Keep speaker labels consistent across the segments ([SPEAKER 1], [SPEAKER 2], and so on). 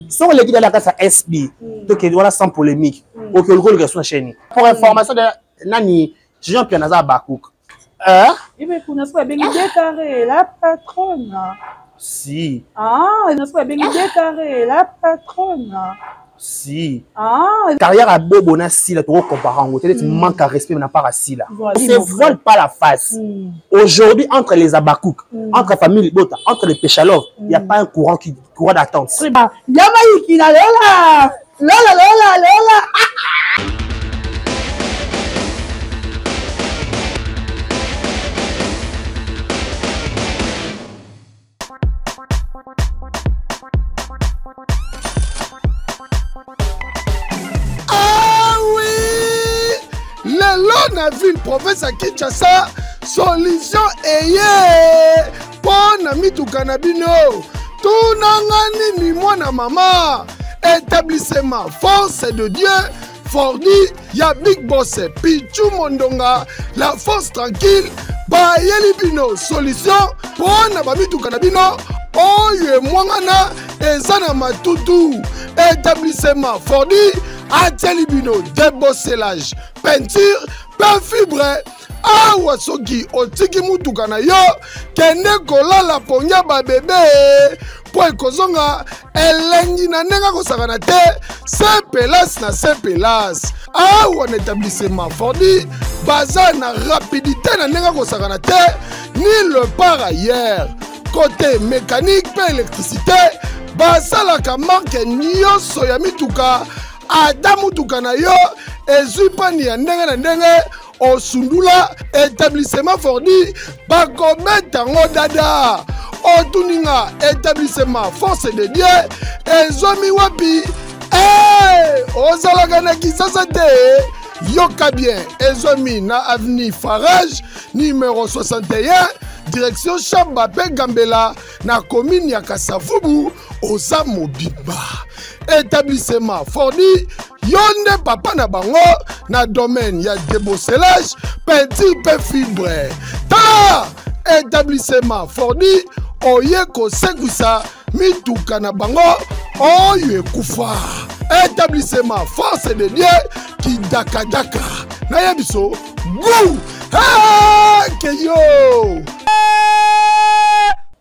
[SPEAKER 1] Sans les guides à la casse à SB, donc voilà sans polémique. Ok, le rôle de la chaîne. Pour information de Nani, Jean-Pierre Nazar Bakouk.
[SPEAKER 2] Il me connaît pas bien décaré la patronne.
[SPEAKER 1] Si.
[SPEAKER 2] Ah, il ne pas bien décaré la patronne.
[SPEAKER 1] Si.
[SPEAKER 2] Ah,
[SPEAKER 1] carrière à Bobona si la trop comparant au télé, tu manques à respect n'a pas à si là.
[SPEAKER 2] Voilà.
[SPEAKER 1] On ne vole pas la face. Aujourd'hui, entre les Abakouk, entre la famille Bota, entre les Péchalov, il n'y a pas un courant d'attente.
[SPEAKER 2] Yamaïki na Lola. Lola.
[SPEAKER 3] La ville province à Kinshasa solution eye pona mitukana bino tunangani ni mwana mama établissement force de Dieu Fordi ya Big Boss Pichu Mondonga la force tranquille ba yeli bino solution pona ba mitukana bino oyo mwangana ezana matutu établissement Fordi ateli bino débosselage peinture pe fibre awa soki otiki mutuka na yo kende kolala ponya ba bebe po ekozonga elengi na ndenge kosakana te sepelas na sepelas awa na établissement Fordi baza na rapidité na ndenge kosakana te ni le par ailleurs côté mécanique pe électricité basalaka marque nyonso ya mituka ata mutuka na yo ezwi pani ya ndenge na ndenge osundula établissement Fordi bakobeta ngo dada otuninga établissement force de Dieu ezomi wapi ozalaka na Kisasa te yoka bien ezomi na avenue Farage numéro 61 direction Chamba pe Gambela na commune ya Kasavubu oza mobimba établissement Fordi yonde papa na bango na domaine ya débosselage peinture pe fibre ta établissement Fordi oye kosekwisa mituka na bango oyo ekufa établissement force de Dieu kidakadaka na yebiso gu keyo.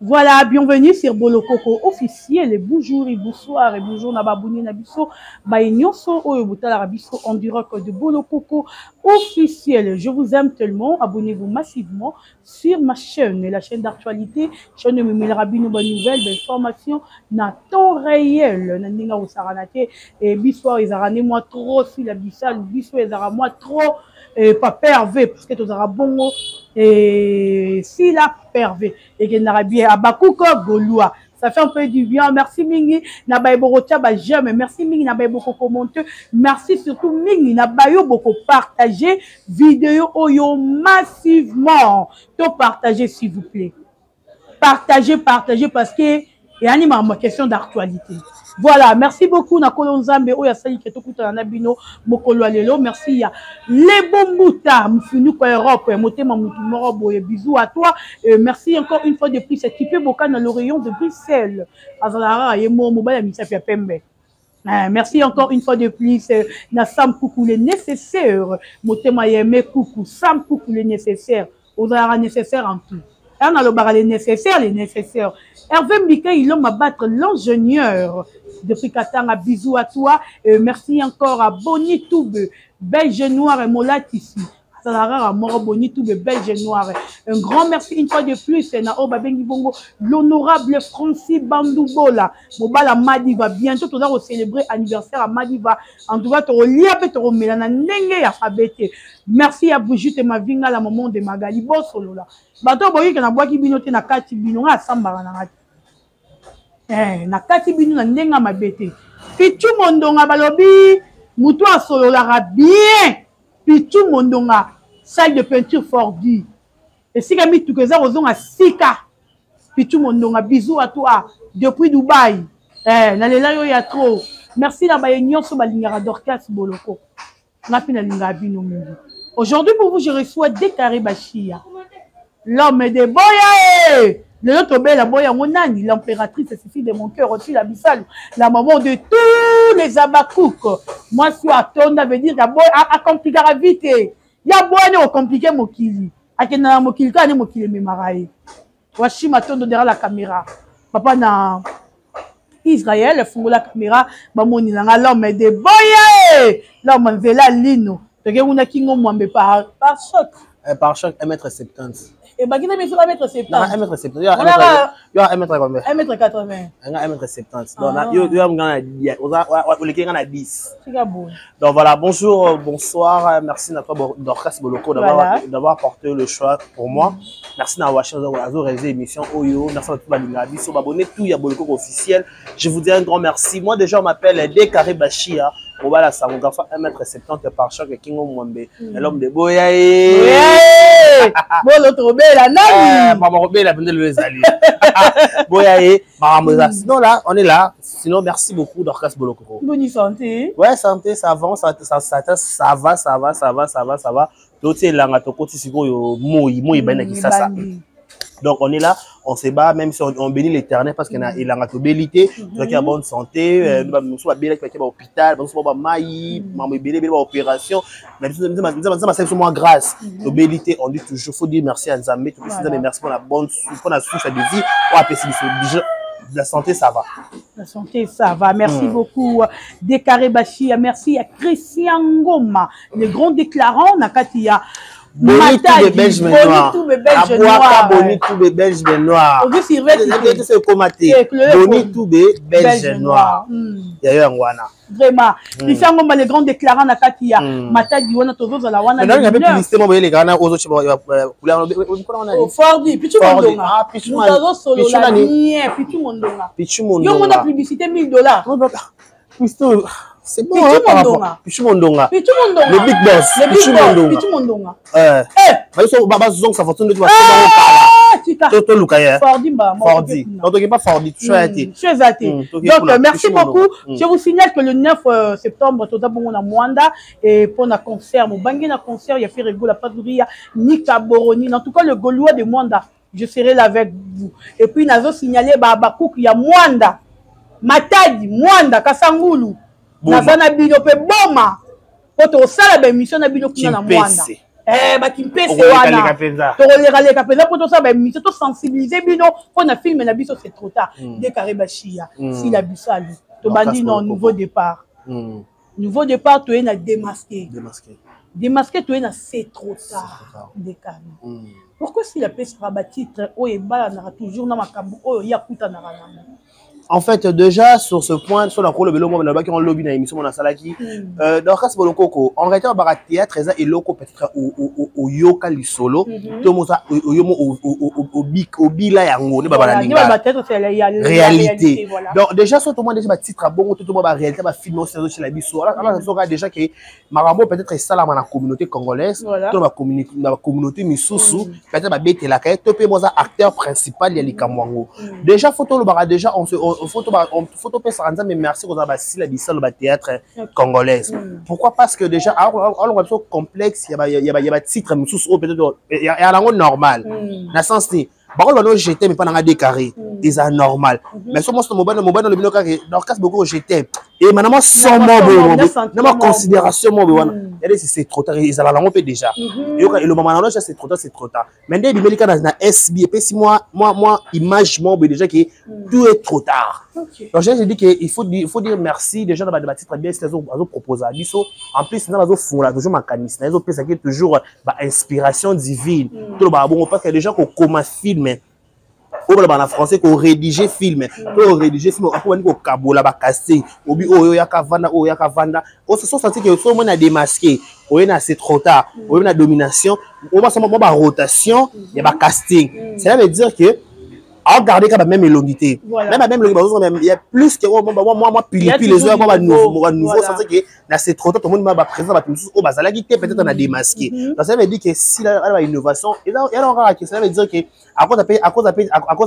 [SPEAKER 2] Voilà, bienvenue sur Bolokoko officiel. Et bonjour et bonsoir et bonjour Nababouni Nabiso. Baïnyoso ou Butala Rabiso en direct de Bolokoko officiel. Je vous aime tellement. Abonnez-vous massivement sur ma chaîne, la chaîne d'actualité. Chaîne de Mimel Rabino, bonne nouvelle, belle formation, na temps réel. Nandinga ou Saranate. Et bissoir, ils ont moi trop sur la bissale. Bissoir, ils ont moi trop. Pas pervé parce que tu as bon et si la pervé et que n'a bien Abakouk Goloua ça fait un peu du bien. Merci Mingi na baye borotia ba j'aime, merci Mingi na baye beaucoup commenter, merci surtout Mingi na baye beaucoup partager vidéo oyo massivement. To partager s'il vous plaît, partagez parce que et anima ma question d'actualité. Voilà, merci beaucoup na Kolonzambe oya sali keto kuta na bino mokolo lelo, merci ya les bombuta mfinu ko Europe motema mutu morobo et bisous à toi. Merci encore une fois de plus c'est typé boka na l'Orient de Bruxelles azalara yemo mobile misa pia pembe. Merci encore une fois de plus na Sam Coucou le nécessaire motema yeme coucou Sam Coucou le nécessaire ozara nécessaire en tout. On a le nécessaire, les nécessaires. Hervé Mbika, il m'a battre l'ingénieur depuis Katanga. Bisous à toi. Merci encore à Boni Toube, Belge Noir et Molatisi. Boni Toube, Belge Noir. Un grand merci une fois de plus. L'honorable Francis Bandoubola. Mobala Madiva. Bientôt, tu vas célébrer l'anniversaire à Madiva. En tout cas, tu vas lire et tu vas mettre merci à vous, juste ma vinga la maman de Magali Bossolo là. Bato boyi kana boaki bino te na kati bino nga samba na ngati. Na kati bino na ndenga mabete. Pichu Mondonga balobi mutu asolo la bien. Pichu Mondonga salle de peinture Fordi. Et si kami tukeza ozonga sika. Pichu Mondonga bisous à toi depuis Dubaï. Na lela yo ya trop. Merci na baye nyonso balingara Dorcas Boloko. Aujourd'hui, pour vous, je reçois Décaré Bachia. L'homme de Boya, L'autre belle, la boya monani, l'impératrice Cécile de mon cœur aussi, la Bissal, la maman de tous les abakouk. Moi, je suis à ton, ça veut dire, la boya a compliqué la vie. Il y a boya, compliqué mokili. Akena mokili, quand on mokili, me maraye. Washi matondo derrière la caméra. Papa na Israël, fongo la caméra, bamoni nanga l'homme de boya. L'homme vela lino. Donc on a qui ngombe par choc.
[SPEAKER 1] Par choc 1m70.
[SPEAKER 2] Et bah qui n'a mis sur 1m70.
[SPEAKER 1] 1m70. Il y a 1m combien?
[SPEAKER 2] 1m80.
[SPEAKER 1] 1m70. Donc il y a 10. Donc voilà, bonjour, bonsoir. Merci à toi Dorcas Boloko d'avoir porté le choix pour moi. Merci à Washington d'avoir réalisé l'émission Oyo. Merci à tous les abonnés. Sur abonner tout, il y a Boloko officiel. Je vous dis un grand merci. Moi déjà on m'appelle Dekare Bachia. On va la savoir 1m70 par choc et Kingo Mwambe. L'homme de Boyaé.
[SPEAKER 2] Bon, l'autre belle, la nani.
[SPEAKER 1] Maman belle, la belle le Zali. Boyaé, Maramosa. Sinon là, on est là. Sinon, merci beaucoup Dorcas Boloko.
[SPEAKER 2] Bonne santé.
[SPEAKER 1] Ouais, santé, ça va, ça va. L'autre c'est là, on côté si vous moi ben qui ça. Donc on est là, on se bat, même si on bénit l'Éternel parce qu'il a une bellité, donc il y a bonne santé, nous sommes bien avec l'hôpital, nous sommes maïs, maman belle opération, mais ça c'est moins grâce. La bellité, on dit toujours, faut dire merci à Nzambe, merci pour la bonne pour la souche de vie, pour la la santé ça va.
[SPEAKER 2] La santé ça va. Merci beaucoup Dekare Bachia, merci à Christian Ngoma, le grand déclarant Nakatia.
[SPEAKER 1] Boni tous les Belges noirs. Boni tous les Belges noirs. Boni tous les Belges noirs. D'ailleurs, Wana.
[SPEAKER 2] Vraiment. Christian Ngoma, le grand déclarant Nakatia. Matadi wana tozoza la wana.
[SPEAKER 1] Non, il y avait publicité moi les gars aux autres
[SPEAKER 2] Fordi, Pichu Mondonga. Pichu Mondonga.
[SPEAKER 1] Pichu Mondonga.
[SPEAKER 2] Yo mona publicité $1000.
[SPEAKER 1] C'est bon, Pichu Mondonga. Le big boss.
[SPEAKER 2] Pichu Mondonga.
[SPEAKER 1] Ça fortune de toi. Fordi. Donc, pas Fordi.
[SPEAKER 2] Donc, merci beaucoup. Je vous signale que le 9 septembre, tout d'abord, on a Mwanda et pour un concert. Mon bangé na concert, il y a fait rigolo la Padouria, Nika Boroni. En tout cas, le Gaulois de Mwanda, je serai là avec vous. Et puis, nous avons signalé Babakouk, il y a Mwanda, Matadi, Mwanda, Kasangulu. Nazana bino pe boma poto sala ba émission na bino kuna na Mwanda ba kimpese wana to leka penza poto sala ba émission to sensibiliser bino pour na film na biso c'est trop tard Dekare Bachia si la Bissal to bandi non nouveau départ to est na démasqué to est na c'est trop tard Dekare pourquoi si la paix sera titre o e bala na toujours na makambo o ya kuta na rana.
[SPEAKER 1] En fait, déjà, sur ce point, sur la cour, le vélo, on a qui ont lobby dans l'émission, on a salaki. Dorcas Boloko, en réalité, on va théâtre, et loco peut-être au yoka li solo, tout le monde au bila yango, ne baba la réalité. Donc, déjà, sur tout le monde, déjà, titre bon, tout le monde, réalité, va filmer aussi chez la biso. Alors, ça sera déjà que Maramo peut-être ça dans la communauté congolaise, dans la communauté misusu, peut-être ma bête la caille, tout le monde, acteur principal, il y a les Kamwango. Déjà, photo le bara, déjà, on se photo mais merci aux ambassadeurs la Bissal au théâtre congolaise. Pourquoi? Parce que déjà on a complexe, il y a titre peut-être il y a un normal dans le sens ni bah on jeté mais pas dans Dekare c'est anormal mais sur mon mobile le bino Dorcas beaucoup jeté et maintenant sans mon considération mon c'est trop tard ils allaient l'enlever déjà et le moment là c'est trop tard maintenant il me dans SB et puis si moi image moi déjà que tout est trop tard. Donc j'ai dit qu'il faut dire merci déjà dans ma titre bien c'est ont proposé en plus dans la fond là toujours mécanisme ils ont pensé que toujours inspiration divine tout le bon parce que déjà qu'on commence film au en français qu'on rédiger film après on dit kabola ba casting obi oyo ya kavanda on se senti que tout le monde a démasqué on a c'est trop tard on a domination on va seulement ba rotation il y a ba casting ça veut dire que à regarder quand même l'unité même il y a plus que moi pili les autres moi nouveau ça veut dire que là c'est trop tard tout le monde va présent au bazala qui peut-être on a démasqué donc ça veut dire que si la innovation et là on aura que ça veut dire que à cause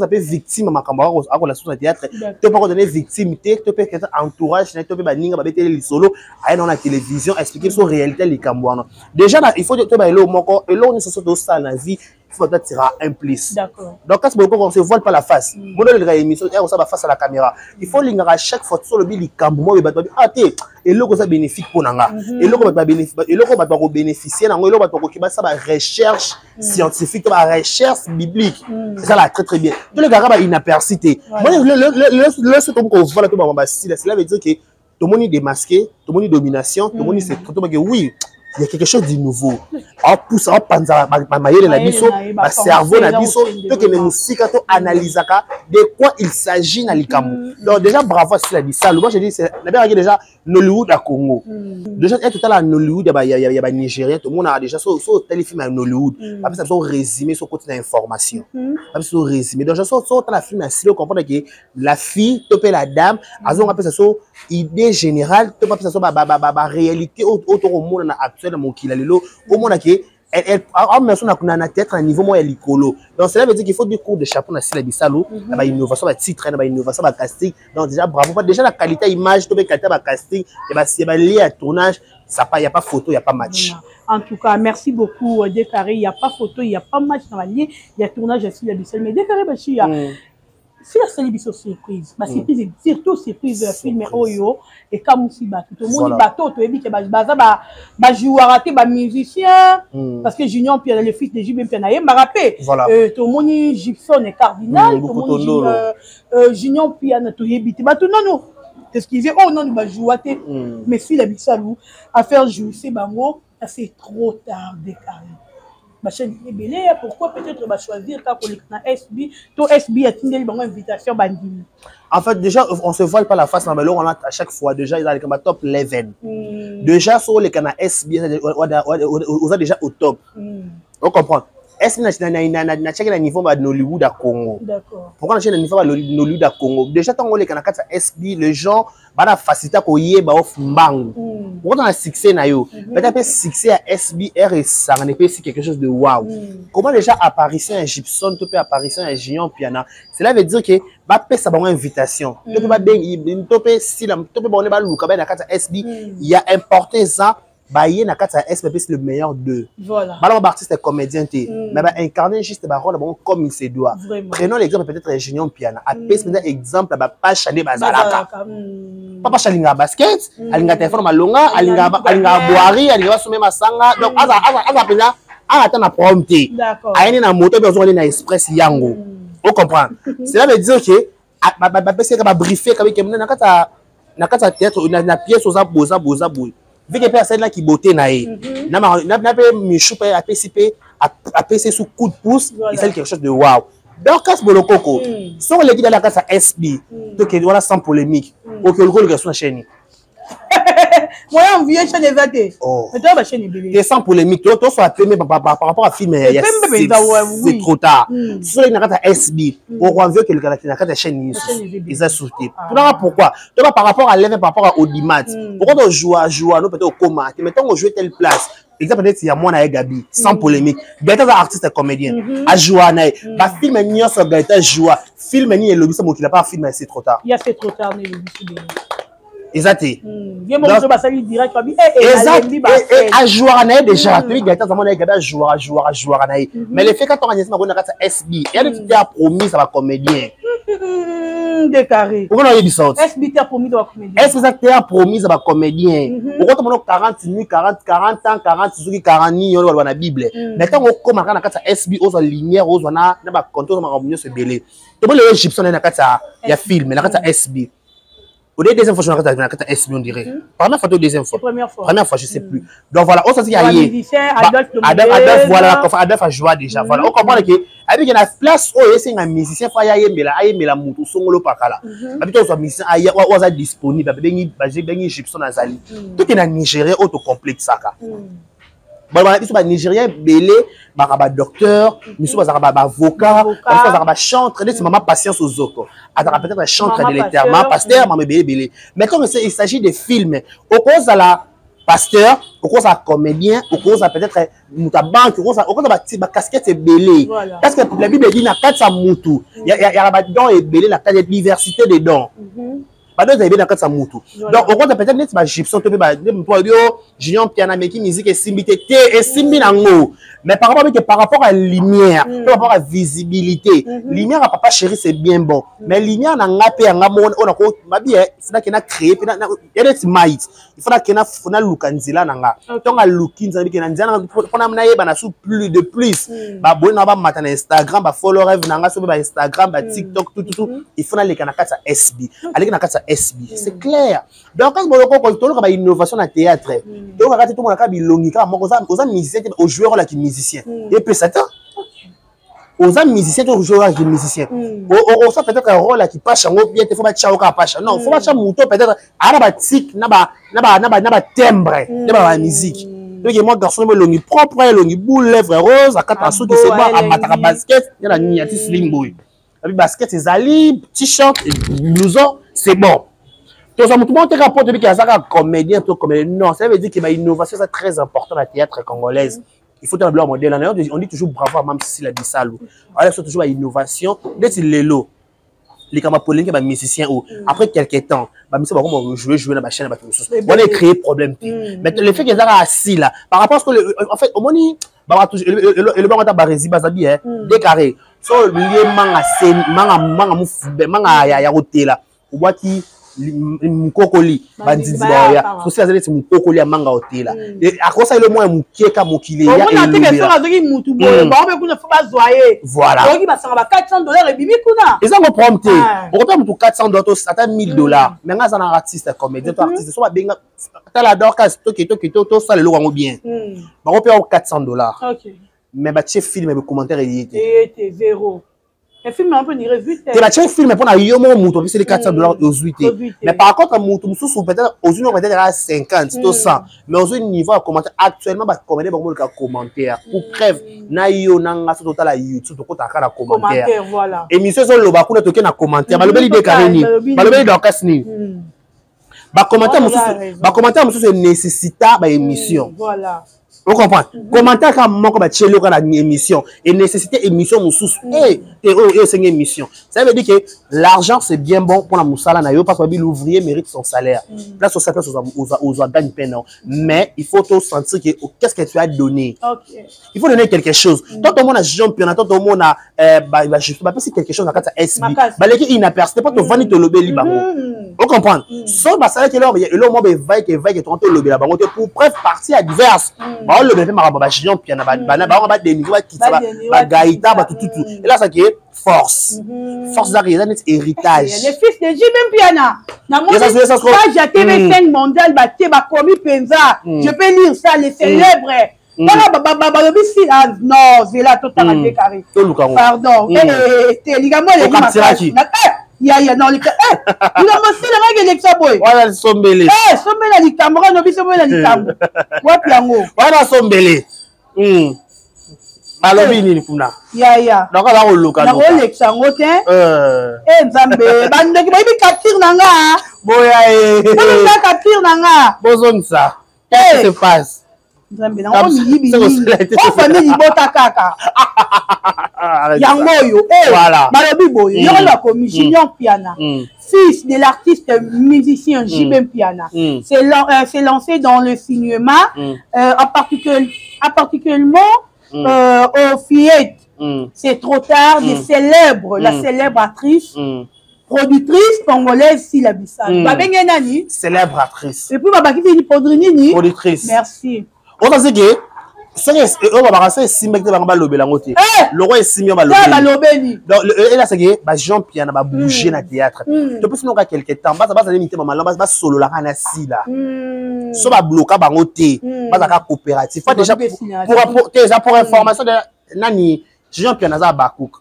[SPEAKER 1] d'appeler victime ma camarade à cause la source de théâtre tu peux donner victimité tu peux être entourage tu peux baninga babete les solo à dans la télévision expliquer sur réalité les camboana déjà il faut que tu vas le moko et là on se sauce ça na vie il faut peut-être tirer implice
[SPEAKER 2] d'accord
[SPEAKER 1] donc quand on se voile pas la face mon le émission on ça va face à la caméra il faut linga à chaque fois sur le bi cambo ba ah té et là ça bénéfique pour nanga et là ba bénéfice et là ba bénéficier nanga et là ba ko ki ba ça ba recherche scientifique ba recherche biblique c'est ça là très très bien tous les gars ba inapercité moi le ce qu'on voit tout ba cela veut dire que tout le monde est démasqué tout le monde est domination tout le monde c'est tout que oui il y a quelque chose de nouveau. On pousse, on pense à ma biso, ma cerveau, na biso, tout que nous sikato analyse de quoi il s'agit dans l'Ikambo. Donc déjà bravo à cela dit ça. Moi je dis c'est la déjà Nollywood à Congo. Déjà tout à l'heure Nollywood il y a Nigeria, tout le monde a déjà sur téléfilm à Nollywood. Après ça sont résumé sur côté d'information. Après ça résumé. Donc je sur la film à Silo comprendre que la fille, topé la dame, azon après ça sur idée générale, topé après ça sur ba réalité autour au monde actuel mon kilalelo au monde que elle en personne na tête à niveau moi l'écolo donc cela veut dire qu'il faut du cours de chapeau na sila bisalo na ba innovation ba titre na ba innovation ba casting donc déjà bravo déjà la qualité image to be qualité ba casting et ba lié à tournage ça pas il y a pas photo il y a pas match
[SPEAKER 2] en tout cas merci beaucoup Décaré il y a pas photo il y a pas match dans la lié il y a tournage à sila bisalo mais Décaré ba chi si la célébration surprise, ma surprise est surtout surprise film Oyo et comme si tout le monde bateau tu es que ba joueur raté ba musicien parce que Junior puis le fils de JB puis na m'a rappelé tout le monde Gibson et Cardinal tout le monde Junior puis na to yebiti ba tout non qu'est-ce qu'il vient oh non ba jouer mais si la bisalou à faire jouer c'est bango c'est trop tard Décaré. Ma chaîne est belée, pourquoi peut-être choisir quand on a SB, tout SB a une invitation bandine.
[SPEAKER 1] En fait, déjà, on se voile pas la face, mais là, on a à chaque fois, déjà, ils ont les top 11. Déjà, sur les canaux SB, on a déjà au top. On comprend. SB, on a checké le niveau de Nollywood à Congo. D'accord. Pourquoi on a checké le niveau de Nollywood à Congo? Déjà, tant qu'on les canaux SB, les gens, bah, facilité pour y aller, off mbang. Pourquoi on a succès na yo? Peut-être succès à SBR et ça on est pas quelque chose de waouh. Comment déjà apparition à Gibson, tout peut apparition à Gion Piana. Cela veut dire que bah paie ça une invitation. Tout peut pas bien, tout peut si la tout peut bonner ba luka ba na kata SB, il y a importé ça. Bah y na kata SB c'est le meilleur d'eux. Voilà. Bah l'artiste est comédien té, mais bah incarner juste ba rôle bon comme il se doit. Prenons l'exemple peut-être Gion Piana. À paie c'est un exemple bah pas chaler bazalaka. Papa chalinga basket, alinga téléphone malonga, alinga boari, alinga soumer masanga. Donc aza pena ata na prompté. D'accord. Ayeni na moto besoin aller na express yango. On comprend. Cela veut dire que ba pese ka ba briefer ka ke na kata théâtre na pièce oza boza boy. Vu que personne là qui beauté na e. Na pe michou pe apesipe a pese sous coup de pouce, il fait quelque chose de waouh. Donc, quand c'est le coco, si on les dit dans la case à SB, donc voilà sans polémique, auquel le rôle de la chaîne.
[SPEAKER 2] Moi, on vient chaîne évaté. Mais toi, ma chaîne est belle.
[SPEAKER 1] Sans polémique, toi, tu sois primé par rapport à film, c'est trop tard. Si on est dans la case à SB, on revient que le gars qui est dans la chaîne, ils ont sauté. Pourquoi? Tu vois, par rapport à l'élève, par rapport à Audimat, pourquoi on joue nous peut-être au coma, mettons on joue telle place. Exemple peut-être il y a moi na Gabi sans polémique. Gaëtan artiste et comédien. A jouer na ba film ni sur Gaëtan joue. Film ni le bisa mo qui n'a pas film c'est trop tard.
[SPEAKER 2] Il y a c'est trop tard mais le bisa.
[SPEAKER 1] Exacté.
[SPEAKER 2] Bien mon je ba sali direct ba
[SPEAKER 1] et a jouer na déjà. Tu Gaëtan zaman na Gabi a jouer na. Mais le fait quand on a dit ma kata SB, elle tu a promis ça va comédien.
[SPEAKER 2] Décaré.
[SPEAKER 1] Pourquoi on a dit ça?
[SPEAKER 2] SB t'a promis de comédien.
[SPEAKER 1] Est-ce que ça t'a promis ça va comédien? Pourquoi tu m'as 40 minutes 40 ans 40 sur 40 ni on la Bible. Maintenant on commence na kata SB aux lumière aux na ba contrôle ma revenir se belé. Tu vois le Gibson na kata il y a film na kata SB. Au deuxième fois je na kata SB on dirait. Première fois ou deuxième fois? Première fois je sais plus. Donc voilà, on sait qu'il y a Adolphe voilà, Adolphe a joué déjà. Voilà, on comprend que avec la place où c'est un musicien fa yembela mutu songolo pakala. Habito so musicien aya waza disponible bengi Gibson azali. Tout est na Nigeria autocomplexe saka. Bon ils sont ba Nigérien belé ba docteur, ils sont ba avocat, ils sont ba chantre, c'est maman patience aux autres. Attends peut-être chantre de l'éternel, pasteur maman belé. Mais quand il s'agit de films, au cause à la pasteur, au cours ça comédien, au cours ça peut-être ta banque, au cours ça casquette est belé. Parce que la Bible dit na quatre ça moutou. Il y a la dents est belé, la diversité des dents. Donc, au contraire, peut-être que tu gypsum, tu peux Julien Piana, musique et simbilité, et simbilango. Mais par rapport à la lumière, par rapport à la visibilité, lumière à papa chéri, c'est bien bon. Mais lumière, on a créé, il y a des maïs. Il faut qu'il y ait un lukanzila. Donc, un lukanzila, il y a plus de plus. Instagram, follower, Instagram, TikTok, tout. Il faut qu'il y ait un SB. SB, c'est clair. Donc, quand on a une innovation dans le théâtre, on a tout le monde aux musiciens, aux joueurs qui musiciens. Et puis, c'est ça. Aux musiciens, aux joueurs qui musiciens. On sait peut-être un rôle qui passe en haut, il faut mettre un passe. Non, il faut mettre un mouton peut-être à la tic, n'a timbre, la musique. Donc, moi, garçon, l'ongi propre, l'ongi boule, lèvres rose, à 4 sous qui se bat à battre basket, il y a la niati slim boy. Avec basket, c'est ali, t-shirt, blouson. C'est bon. Donc, tout le monde te rapporte qu'il y a un comédien, non, ça veut dire qu'il y a une innovation très importante dans le théâtre congolais. Il faut un blanc modèle. On dit toujours bravo à Mme Cécile Abissalou. Alors, c'est toujours une innovation. Dès que les lots, les Kamapolines, les musiciens, après quelques temps, on jouer dans la chaîne, on a créé problème. Mais le fait qu'ils soient assis là, par rapport à ce que, en fait, au moins, le banc de Barési, Bazabi, décarré. So, lié manga hôtel ou voit qui mukokoli bandidi boya so c'est c'est mukokoli manga hôtel et à cause ça le moins mukeka mukile ya voilà donc il va ça va $400 et bibi kuna ils ont prompté on peut pour $400 ça t'a $1000 mais nga ça un artiste comédien artiste so ba benga tala dorka to ça le logo bien ba on peut $400 OK mais bah tu film et commentaire il était zéro. Un film un peu ni revu. Tu vas un film pour na yomo muto c'est les $400 aux 8. Mais par contre un muto sous peut-être aux une peut-être à 50 to 100 mais aux une niveau à commenter actuellement ba commander ba ka commentaire pour preuve na yo nanga so total à YouTube to ta kala commentaire voilà émission so lo ba kuna to na commentaire ba lo beli décaré ni ba lo beli dokas ni ba commentaire musu c'est nécessita ba émission voilà. Vous comprenez? Commentaire quand mon comme tchello quand la émission et nécessité émission moussous c'est une émission. Ça veut dire que l'argent c'est bien bon pour la moussala na yo parce que l'ouvrier mérite son salaire. Là sur sa place aux gagne peine mais il faut tout sentir que qu'est-ce que tu as donné. Il faut donner quelque chose. Tant tout le monde a championnat, tout le monde a je sais pas si quelque chose dans carte SB. Bah les qui inaperçu pas te vendre te lober li bango. Vous comprenez? Sauf bah ça que là le moment va que ton te lober la bango pour bref partie adverse. Le bébé m'a rabâché puis on a des niveaux qui ça va gaïta va tout et là ça qui est force d'arrière héritage
[SPEAKER 2] les fils de Jibem Piana na moi ça TV5 mondial ba commis penza je peux lire ça les célèbres non c'est là totalement décarré pardon et ligament les ya non les il a massé la règle de boy voilà sombele sombele li Cameroun no biso boy li Cameroun wapi yango
[SPEAKER 1] voilà sombele malobi ni kuna
[SPEAKER 2] ya
[SPEAKER 1] donc là on loka
[SPEAKER 2] na o lexango te nzambe bandeki ba bi capture nanga
[SPEAKER 1] boya
[SPEAKER 2] ba capture nanga
[SPEAKER 1] bozon ça qu'est-ce qui se passe
[SPEAKER 2] nzambe na o miyibi o famille bota kaka yango yo
[SPEAKER 1] voilà
[SPEAKER 2] malobi boyo yo la commission Piana fils de l'artiste musicien Jibem Piana s'est lancé dans le cinéma particulièrement au Fiat c'est trop tard des célèbres la célèbre actrice productrice congolaise Cécile Abissalou babenge nani
[SPEAKER 1] célèbre actrice
[SPEAKER 2] et puis babaki fini
[SPEAKER 1] productrice
[SPEAKER 2] merci
[SPEAKER 1] on a dit que on va passer simbe que va lober la ngote le roi est simio va
[SPEAKER 2] lober
[SPEAKER 1] donc et là c'est que Jean Piana va bouger dans théâtre tu peux sinon quelque temps bas limiter maman là bas solo la kana si là so va bloquer ba ngote bas ka coopératif déjà pour information de nani Jean Piana za bakouk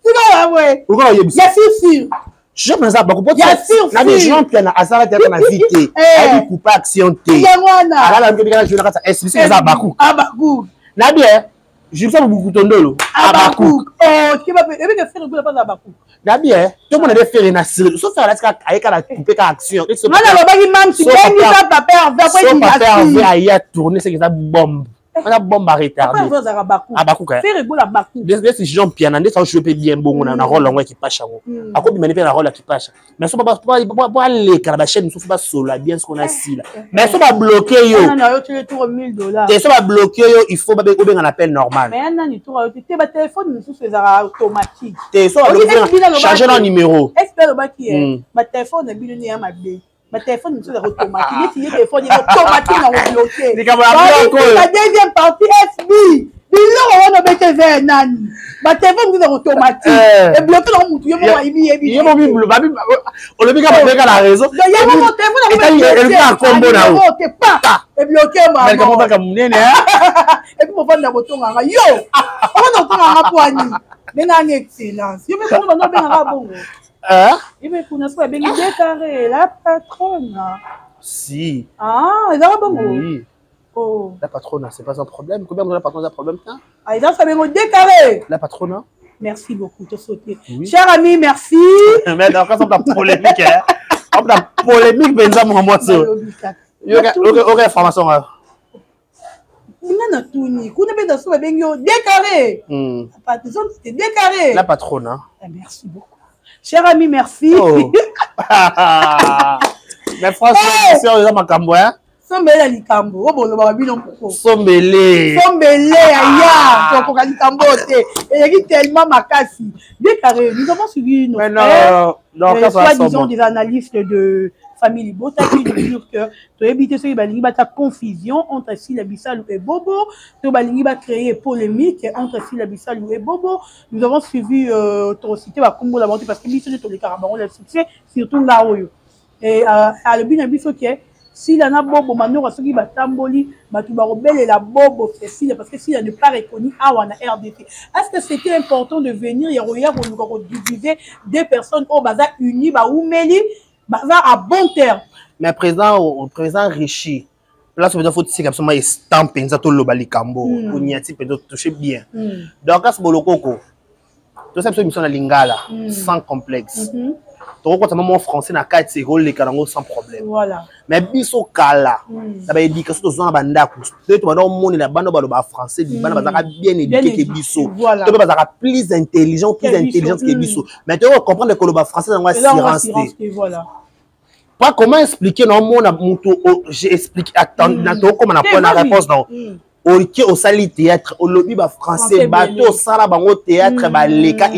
[SPEAKER 2] tu vois ouais bien sûr
[SPEAKER 1] je pense à beaucoup de na des gens qui na asala théâtre na vite elle coupe action té ala la ngeli kana jona kata SBC za bakouk
[SPEAKER 2] abakouk
[SPEAKER 1] na bien Je me sens beaucoup tondolo.
[SPEAKER 2] Abakouk. Oh, tu vas faire le pas Abakouk.
[SPEAKER 1] D'abord, tout le monde devait faire une assurance. Sauf faire avec la couper action.
[SPEAKER 2] Moi, je vais
[SPEAKER 1] pas faire tourner ce qui est bombe. On a bombe à retarder. Abakouk.
[SPEAKER 2] Faire le Abakouk.
[SPEAKER 1] Des gens bien, ça je peux bien bon, on a un rôle qui passe. À quoi il un rôle qui passe. Mais ça pas aller car la chaîne ne souffre pas solo bien ce qu'on a ici là. Mais ça va bloquer yo.
[SPEAKER 2] Non, tu le tour $1000.
[SPEAKER 1] Et ça va bloquer yo, il faut bien un appel normal.
[SPEAKER 2] Mais non, tu tour téléphone nous c'est automatique.
[SPEAKER 1] Et ça va changer le numéro.
[SPEAKER 2] Est-ce que le bac qui ma téléphone est bien ma blé. Ma téléphone est automatique. Si le téléphone est automatique, on va bloquer. La deuxième partie SB. Il a été vers Nani. Ma téléphone est automatique. Et bloqué dans mon tuyau, on va y vivre.
[SPEAKER 1] On le dit qu'à la raison.
[SPEAKER 2] Il y a mon téléphone.
[SPEAKER 1] Il y a un combo là.
[SPEAKER 2] Et bloqué ma. Et puis, on va dans votre main. Yo! On va dans la poignée. Mais non, excellence. Yo, mais comment on a bien rabon? Il me connaît pas bien décaré. La patronne.
[SPEAKER 1] Si.
[SPEAKER 2] Ah, il a bon.
[SPEAKER 1] Oui.
[SPEAKER 2] Oh.
[SPEAKER 1] La patronne, c'est pas un problème. Combien de la patronne a un problème?
[SPEAKER 2] Ah, il a fait bien décaré.
[SPEAKER 1] La patronne.
[SPEAKER 2] Merci beaucoup, te sauter. Cher ami, merci.
[SPEAKER 1] Mais dans le cas, on a polémique. On a polémique, mais ça, moi, ça. Ok, information.
[SPEAKER 2] On a tout ni. On a bien dans ce bien décaré. La patronne, c'était décaré.
[SPEAKER 1] La patronne.
[SPEAKER 2] Merci beaucoup. Cher ami, merci.
[SPEAKER 1] Mais franchement, c'est un macambo, hein?
[SPEAKER 2] Sombele likambo, oh bon, le babino pourquoi?
[SPEAKER 1] Sombele,
[SPEAKER 2] aya, pour likambo te, et il tellement makasi. Décaré, nous avons suivi nos frères, soi-disant des analystes de famille Libota qui nous disent que tu éviter ce qui va ta confusion entre Sila Bissalou et Bobo, tu vas créer polémique entre Sila Bissalou et Bobo. Nous avons suivi ton cité va combo la vente parce que mission de tous les carabans le succès surtout là où et à le bien biso qui est si la na bobo maintenant à ceux qui batamboli batu barobel et la bobo c'est parce que s'il n'est pas reconnu à wana RDT. Est-ce que c'était important de venir hier on diviser des personnes au bazar unis ba oumeli bazar à bon terme.
[SPEAKER 1] Mais président Richi là ça veut faut que absolument estamper ça tout le balikambo on y a type de toucher bien. Donc à ce bolokoko tout ça mission na lingala sans complexe. Tu vois mon français na 4 secondes les calango sans problème.
[SPEAKER 2] Voilà.
[SPEAKER 1] Mais biso kala ça va éducation to zona banda ku tu vas dans monde la bando ba français di banda bazaka bien éduqué que biso. Tu peux bazaka plus intelligent que biso. Mais tu vas comprendre que le français dans assurance.
[SPEAKER 2] Voilà.
[SPEAKER 1] Pas comment expliquer non mon j'ai expliqué attends comment on a la réponse non. Au sali théâtre au lobby ba français bateau sala bango théâtre ba leka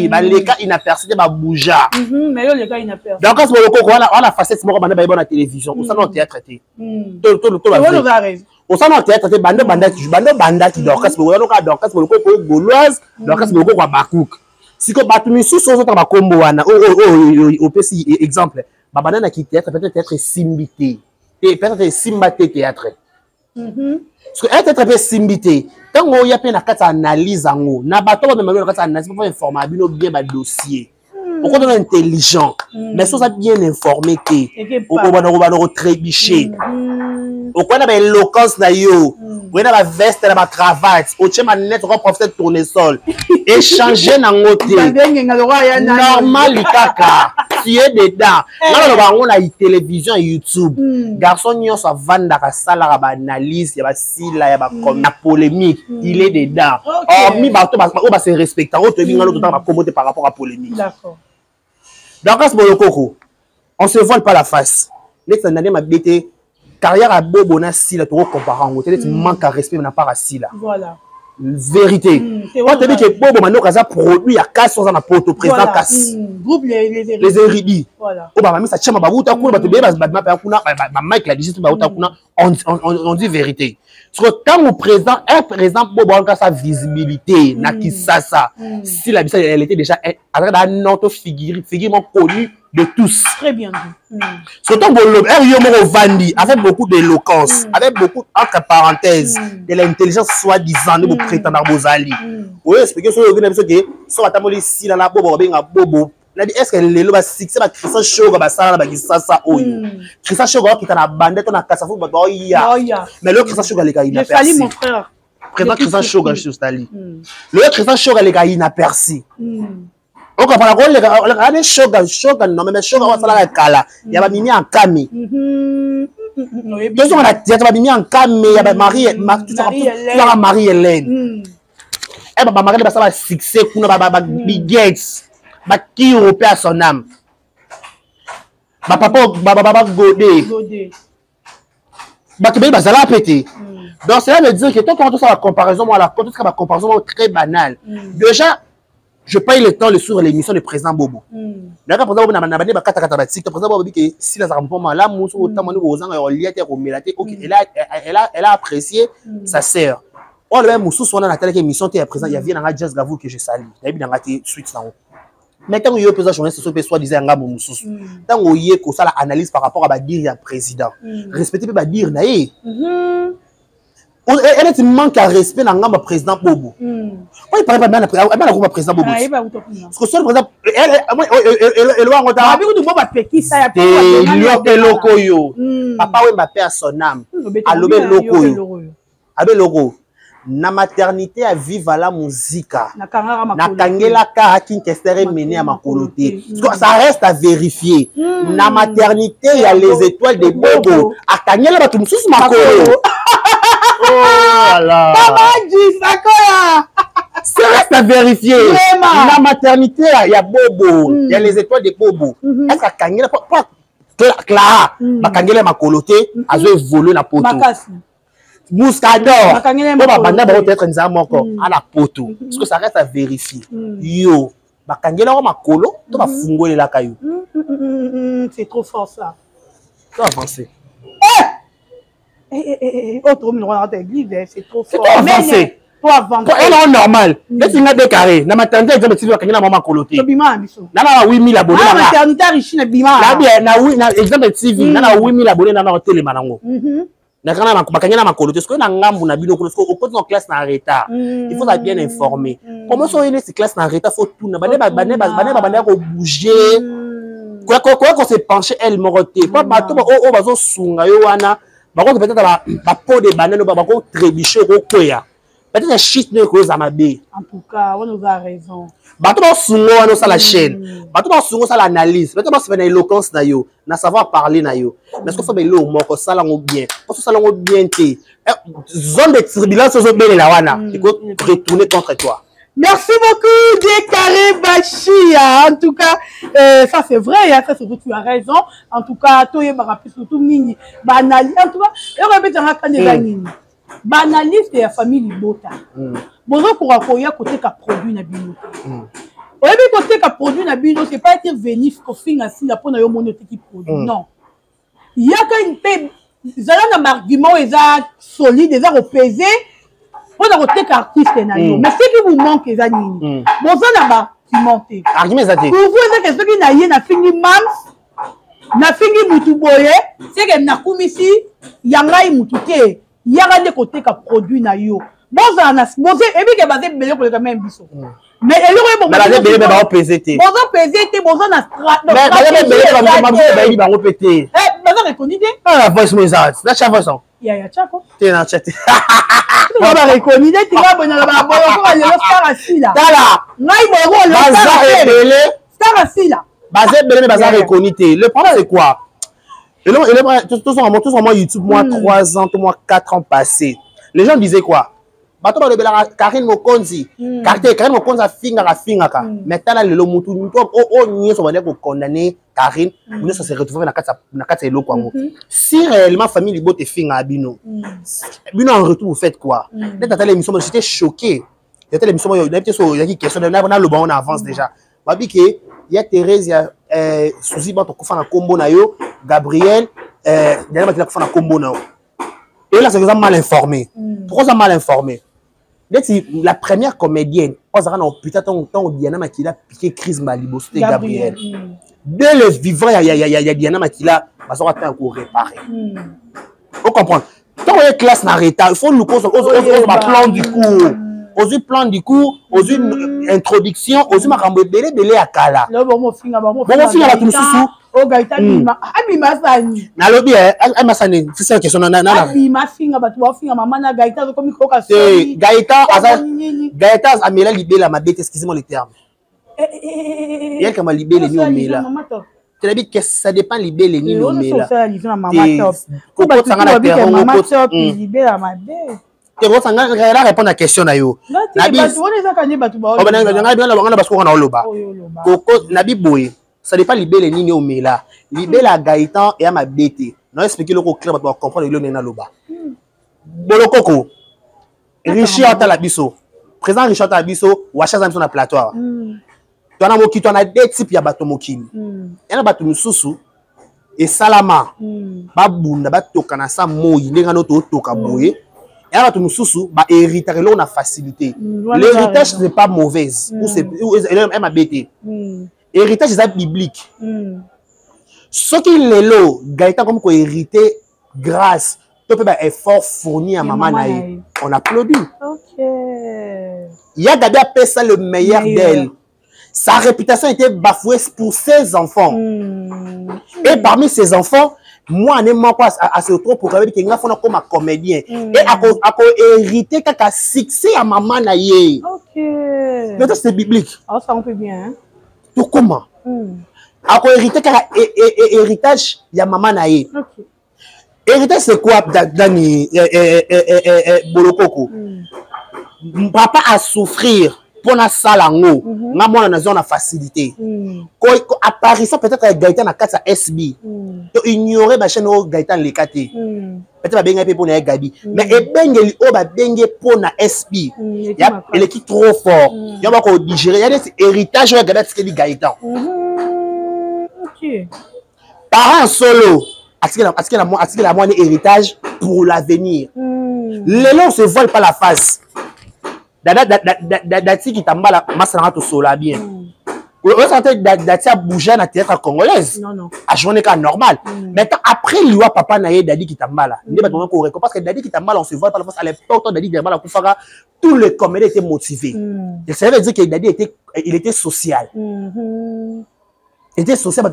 [SPEAKER 1] inaperçu ba bouja
[SPEAKER 2] mais yo leka inaperçu
[SPEAKER 1] donc quand on a facette moko banda ba bonne télévision au salon théâtre té au salon théâtre té banda qui donc quand on gauloise donc quand on bakouk si ko batu misusu ozo ta ba kombo wana au petit exemple ba banda na ki théâtre peut-être simbité et peut-être simbaté théâtre. Parce que être très simbité quand on y a peine à quatre analyse en haut n'a pas trop de même quatre analyse pour informer bien ba dossier au contraire intelligent mais ça bien informé que au va trébicher au quoi na éloquence na yo on a la veste na ba cravate au chema net on professeur tournesol échanger na ngoté normal kaka tu es dedans là on a télévision YouTube garçon nyo ça vanda ka sala ba analyse ya ba sila ya ba comme polémique il est dedans mi ba to ba se respecter o to binga l'autre temps ba commoter par rapport à polémique.
[SPEAKER 2] D'accord.
[SPEAKER 1] Donc à ce bolokoko on se voile pas la face l'ex année ma bête carrière à bobo na sila to comparer en côté manque à respect na pas à sila.
[SPEAKER 2] Voilà.
[SPEAKER 1] Vérité. Quand tu dis que bobo maintenant kaza produit à casse sans na poto président casse.
[SPEAKER 2] Groupe les
[SPEAKER 1] érudits.
[SPEAKER 2] Voilà.
[SPEAKER 1] Oh bah ça chama babuta kuna bato beba ba kuna ba Mike la digiste babuta kuna on dit vérité. Parce que quand on présente un président bobo en sa visibilité na Kisasa si la Bissau elle était déjà un autre figurement connu de tous.
[SPEAKER 2] Très bien dit.
[SPEAKER 1] Surtout Bolo, Vandi, avec beaucoup d'éloquence, avec beaucoup, entre parenthèses, de l'intelligence soi-disant de vos prétendants Bozali. Oui, expliquez sur le que soit à ici, dans la bobo, bobo. Est-ce que les lois c'est pas Christian Show, ça, ça, Christian Show, qui t'a la bandette, on a cassé, mais le Christian Show, il
[SPEAKER 2] a mon frère.
[SPEAKER 1] président Christian Shoga sur Stali. Le Christian Shoga les gars inaperçu. On comprend les gars Shoga non mais Shoga on sala kala. Il y a mimi en kami. Deux ans la théâtre mimi en kami, il y a Marie-Hélène. Eh bah Marie ça va succès kuna ba Big Gates. Ba qui européen à son âme. Ba papa ba Godé. Bah tu vas la péter. Donc cela veut dire que tant qu'on a la comparaison, moi la comparaison très banale. Déjà, je paye le temps le sur l'émission de président Bobo. D'accord, président Bobo n'a pas dit que président Bobo dit que si la rampement là, mousse autant manu aux ans et lié au mélaté, ok, elle a apprécié sa sœur. On le même mousse soit dans la telle émission qui est présent, il y a bien un jazz gavou que je salue. Il y a bien un suite là. Mais quand il y a plusieurs journalistes soit disait un gars moussous. Tant on y est que ça l'analyse par rapport à ba dire président. Respecter pas dire naïe. Elle manque à respect dans le président Bobo. Il paraît pas bien le président Bobo. Parce que seul président elle va retard. Il loko yo. Papa oui m'a père son âme. Alobé loko yo. Abe loko. Na maternité à vivre la musique. Na kangela ka hakin kestere mené à ma coloté. Ça reste à vérifier. Na maternité il y a les étoiles de Bobo. A kangela ba tumsusu makolo. Oh là. Ça reste à vérifier. La maternité, il y a Bobo. Il y a les étoiles de Bobo. Est-ce que Kangela, pas Clara, Kangela m'a coloté, a volé la poteau. Mouscador, Banda va être un arme encore à la poteau. Parce que ça reste à vérifier. Yo, Kangela m'a colo, tu vas fouiller la caillou.
[SPEAKER 2] C'est trop fort ça.
[SPEAKER 1] Tu vas avancer.
[SPEAKER 2] Autre monde dans l'église, c'est trop fort.
[SPEAKER 1] Avancé. Elle est normale. Laisse une décarré. Na maternité exemple si tu as maman coloté. Na 8000 abonnés.
[SPEAKER 2] Na maternité riche na bima.
[SPEAKER 1] Na exemple TV, na 8000 abonnés na télé manango. Na kana makanya na coloté parce que na ngambu na bino parce que au côté de classe na retard. Il faut être bien informé. Comment sont une classe na retard faut tout na bane ko bouger. Quoi qu'on se pencher elle moroté. Pas bato o bazo sunga yo wana. Peut-être la peau de banane ou pas trébicher au koya. Peut-être un shit ne cause à ma baie.
[SPEAKER 2] En tout cas, on nous a raison.
[SPEAKER 1] Bato ba sungo wana ça la chaîne. Bato ba sungo ça l'analyse. Peut-être c'est une éloquence na yo, na savoir parler na yo. Mais ce que faut bien lo moko ça lango bien. Parce que ça lango bien té. Zone de turbulence zo bele la wana. Il faut retourner contre toi.
[SPEAKER 2] Merci beaucoup, Décaré Bachia. En tout cas, ça c'est vrai, ça c'est vrai, tu as raison. En tout cas, toi, il m'a surtout Nini. Banaliste, en tout cas, il y a un banaliste de la famille Libota. Bon, pour accueillir côté qu'a produit Nabino. Au début, côté qu'a produit Nabino, c'est pas être venu au fin ainsi la peau n'a eu mon qui produit. Non. Il y a quand même des arguments solides, des pesés. On a retenu qu'artiste na yo. Mais ce qui vous manque les années. Bon ça là-bas, tu montes.
[SPEAKER 1] Argument ça.
[SPEAKER 2] Pour vous c'est que ce qui na yé na fini mams, na fini mutuboye, c'est que na kumisi yangai mutuke. Yara de côté qu'a produit na yo. Bon ça na bon c'est et puis que basé belé pour le même biso. Mais elle aurait bon
[SPEAKER 1] basé belé mais ba peser.
[SPEAKER 2] Bon ça peser bon ça na strat.
[SPEAKER 1] Mais basé belé ba ba ba péter.
[SPEAKER 2] Eh, basé reconnu dé.
[SPEAKER 1] Ah, voice message. La chava ça.
[SPEAKER 2] Ya chako.
[SPEAKER 1] T'es dans chat.
[SPEAKER 2] On va reconnaître, tu vas venir là-bas. On va le faire assis là.
[SPEAKER 1] Dala.
[SPEAKER 2] Naï bon, le faire assis là.
[SPEAKER 1] Basé belé mais basé reconnu. Le problème c'est quoi? Et là, tout sur YouTube, moi 3 ans, moi 4 ans passés. Les gens disaient quoi? Bato ba lebela Karine Mokonzi. Karine Mokonzi a finga ka. Maintenant le mutu ni so ba ko condamner Karine, nous ça se retrouver na kata eloko ngo. Si réellement famille Libo te finga bino. Bino en retour vous faites quoi? Dès que l'émission j'étais choqué. C'était l'émission il y a une question na le bon on avance déjà. Babi que il y a Thérèse, il y a Suzy ba to ko fa na kombo na yo, Gabriel dernièrement il a ko fa na kombo na yo. Et là c'est vraiment mal informé. Pourquoi ça mal informé? La première comédienne, putain, tant Diana Makila piqué crise Malibu, c'était Gabriel. Dès le vivant, il y a Diana Makila, on va encore réparer. Vous comprenez? Quand on est classe narrata, il faut nous causer plan du cours. Aux plan du cours, aux introduction, aux macambé belé à Kala. Bon, on finit à tout sous.
[SPEAKER 2] Oh Gaïta abima sani.
[SPEAKER 1] Na lobi ma sani, c'est ça question na.
[SPEAKER 2] Abima finga batu ba finga maman na Gaïta ko mi koka
[SPEAKER 1] soni. Gaïta amela libela ma bête, excusez-moi le terme. Il y a comme libela ni omela. Tu as dit que ça dépend libela ni omela.
[SPEAKER 2] Ko ba sanga na terre maman top libela ma bête.
[SPEAKER 1] Tu vas répondre à la question na yo. Nabi Nabi boy, ça dépend libela ni omela. Libela Gaïtan et à ma bête. Non expliquer le clair pour comprendre le nena loba. Bolokoko. Richard Talabiso. Président Richard Talabiso, Wacha Zamson na platoire. Tu as moki, tu as deux types ya bato mokili. Il y a bato mususu et salama. Babunda batoka na sa moyi ndenge no to toka boye. Il y a bato mususu ba héritage là on a facilité. L'héritage n'est pas mauvaise ou c'est ma bête. Héritage c'est biblique. Ce qui est là, Gaïta comme quoi hérité grâce, tu peux effort fourni à maman naïe. On applaudit. Il y a d'abord appelé ça le meilleur d'elle. Sa réputation était bafouée pour ses enfants. Et parmi ses enfants, moi, je n'ai pas à ce tour pour dire qu'il y a comme un comédien. Et à hérité qu'à succès à maman naïe. Ok. C'est biblique.
[SPEAKER 2] Ah, ça on peut bien.
[SPEAKER 1] Tout comment? Ako héritage ya maman naïe. Okay. Héritage c'est quoi Dani Bolokoko? Papa a souffrir pour na salango. Na moi na zone facilité. Ko apparition peut-être Gaïtan na 4 SB. To ignorer ba chaîne Gaïtan le katé. Peut-être ba benga pe pour na Gabi. Mais e bengeli o ba benge pour na SB. Ya elle est trop fort. Ya ba ko digérer. Ya des héritage o Gabi ce que Gaïtan. Parents solo, est-ce qu'il y a moins d'héritage pour l'avenir? Les lots ne se volent pas la face. Dati qui t'emballa, ma solo bien. Vous sentez Dati a bougé dans la théâtre congolaise. Non. À journée normal. Maintenant, après, il y a papa naïe Dadi qui t'emballa. Parce que Dadi qui t'emballa, on se voit pas la face. À l'époque, Dadi qui t'emballa, tous les comédiens étaient motivés. Ça veut dire que Dadi était social. Il était social,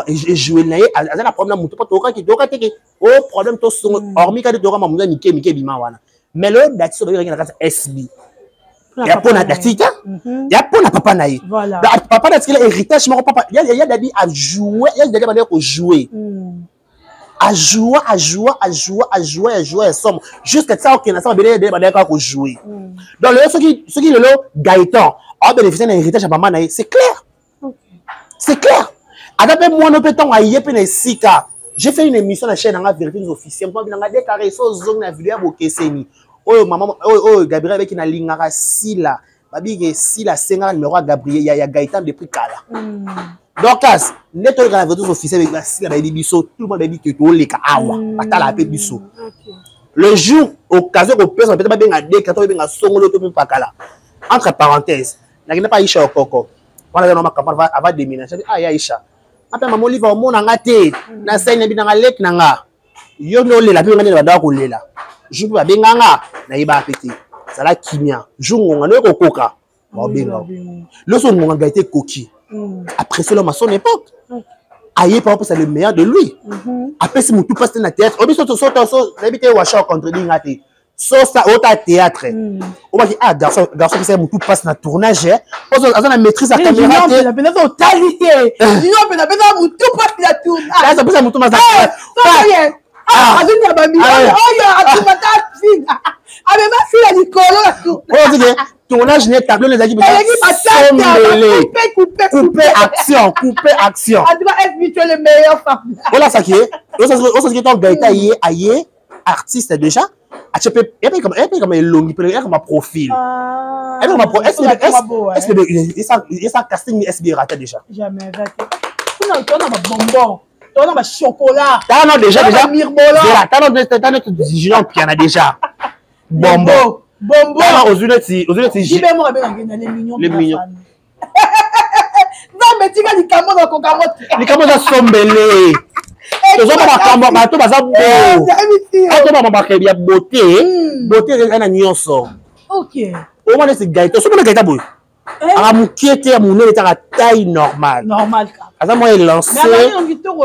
[SPEAKER 1] et joué là, il a un problème, problème, hormis quand tu as Mike Bimawana. Mais le dati il y a SB. Il y a pour la dati, il y a pour la papa naïe. Voilà. Papa n'a qu'il héritage, il y a Dadi à jouer, il y a Dadi à jouer. À jouer, somme. Jusqu'à ça, ok, ça va bien Dadi jouer. Donc, ceux qui le Gaïtan, ont bénéficié d'un héritage à maman naïe, c'est clair. C'est clair. J'ai fait une émission à la chaîne Vérité officielle. Je déclaré zone vidéo oh maman, oh Gabriel avec une ligne si là. Babi si la senga numéro Gabriel, il y a Gaëtan depuis Kala. Donc as net la vérité officielle avec si la baby biso, tout le monde dit que tu les kawa, pata la baby biso. Le jour occasion au personne peut-être bien à déclarer bien à songolo tout pas Kala. Entre parenthèses, n'a pas Isha Okoko. Voilà dans ma campagne va déménager. Ah Aisha. Après maman livre mon ngate na sai na binanga lek nanga. Yo no lela bi ngane ba ko lela. Je peux benganga na iba pété. Ça la kimia. Jungo ngane ko koka. Ba benga. Le son mon ngate koki. Après cela à son époque. Aïe par exemple c'est le meilleur de lui. Après si tout passe na théâtre. Obi so d'habiter wacha contre ngate. So ça au théâtre. On va dire ah garçon qui sait tout passe na tournage. On a maîtrise la caméra.
[SPEAKER 2] La peine au talier. Dis-nous la peine tout passe la tournage.
[SPEAKER 1] Là ça passe tout passe.
[SPEAKER 2] Ah, azuni abami. Oh ya atumata fille. Ah mais ma fille a dit colo.
[SPEAKER 1] On dit tournage net tableau les équipes. Couper action.
[SPEAKER 2] Ah tu vas être le meilleur femme.
[SPEAKER 1] Voilà ça qui est. On se dit ton Gaïta aïe artiste déjà. Et puis comme un long, comme un profil. Et puis comme est-ce que casting SB raté déjà?
[SPEAKER 2] Jamais raté. Tu as un bonbon, tu as un chocolat.
[SPEAKER 1] Tu as déjà
[SPEAKER 2] mirbola.
[SPEAKER 1] Tu as notre digital qui en a déjà. Bonbon. Aux unités. Les mignons.
[SPEAKER 2] Non mais tu vas dire comment dans Kokamote.
[SPEAKER 1] Les camots sont mêlés. Tu as pas tout ça beau. Tu as pas beauté. Beauté elle a nyonso.
[SPEAKER 2] OK.
[SPEAKER 1] Au moins c'est Gaïta. C'est comment Gaïta boy? à mon qui était à mon était à taille normale.
[SPEAKER 2] Normal.
[SPEAKER 1] À ça moi il lancé.
[SPEAKER 2] Mais on dit tout
[SPEAKER 1] oh.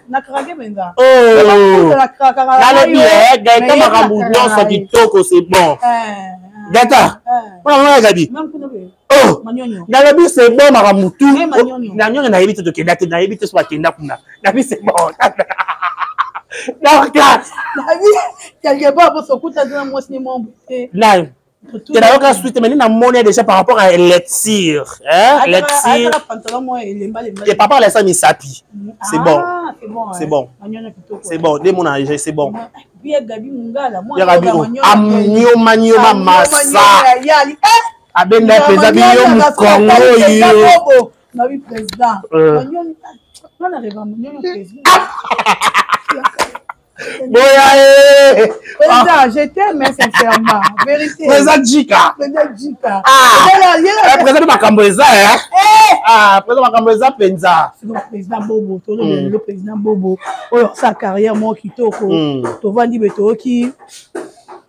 [SPEAKER 2] Na craqué maintenant.
[SPEAKER 1] Oh. Là le bien, Gaëta Maramboudon ça dit toko c'est bon. Gaëta. Voilà Gabi. Oh. Dans le but c'est bon Maramoutou. Nanyo na éviter de kenda na éviter soit kenda kuna. Na but c'est bon. Donc là,
[SPEAKER 2] quelque part pour se couper dans mon cinéma.
[SPEAKER 1] Là. Tu n'as aucun suite, mais nous monnaie déjà par rapport à les tirs. Hein? Les tirs. Et papa laisse mis sapi. C'est bon. C'est bon. C'est bon. Dès mon âge, c'est bon. Gabi Amnio Manio Massa. Abenda Pesabi Yo Congo.
[SPEAKER 2] Marie président. On arrive à mon président. Président, je t'aime sincèrement. Vérité.
[SPEAKER 1] Président Jika.
[SPEAKER 2] Président Jika.
[SPEAKER 1] Président Makamboza, hein? Ah, président Makamboza Penza.
[SPEAKER 2] C'est le président Bobo. Le président Bobo. Sa carrière, moi qui toko. Tu vas dire qui.